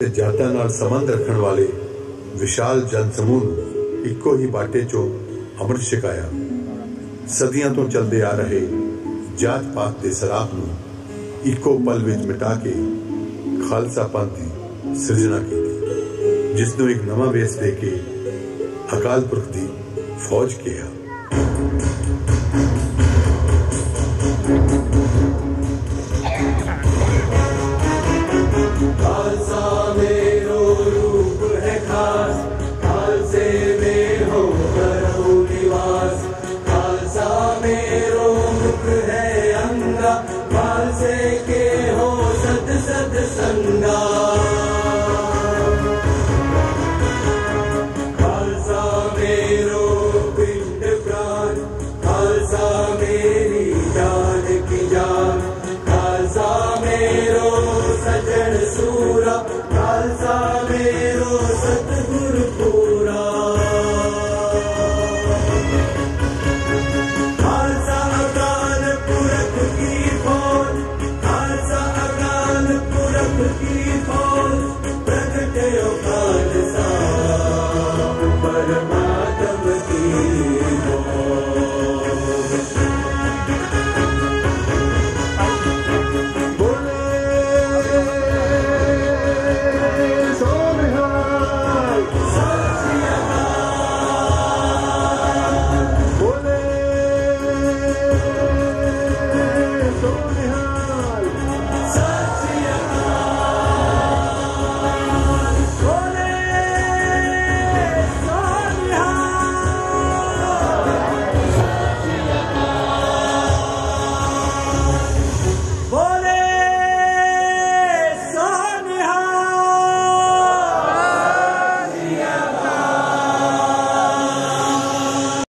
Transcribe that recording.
ਤੇ ਜਾਤਾਂ ਨਾਲ ਸੰਬੰਧ ਰੱਖਣ ਵਾਲੇ ਵਿਸ਼ਾਲ ਜਨ ਸਮੂਹ ਨੂੰ ਇੱਕੋ ਹੀ ਬਾਟੇ ਚੋਂ ਅੰਮ੍ਰਿਤ ਛਕਾਇਆ। ਸਦੀਆਂ ਤੋਂ ਚੱਲਦੇ ਆ ਰਹੇ ਜਾਤ ਪਾਤ ਦੇ ਸਰਾਪ ਨੂੰ ਇੱਕੋ ਪਲ ਵਿੱਚ ਮਿਟਾ ਕੇ ਖਾਲਸਾ ਪੰਥ ਦੀ ਸਿਰਜਣਾ ਕੀਤੀ, ਜਿਸ ਨੂੰ ਇੱਕ ਨਵਾਂ ਵੇਸ ਦੇ ਕੇ ਅਕਾਲ ਪੁਰਖ ਦੀ ਫੌਜ ਕਿਹਾ।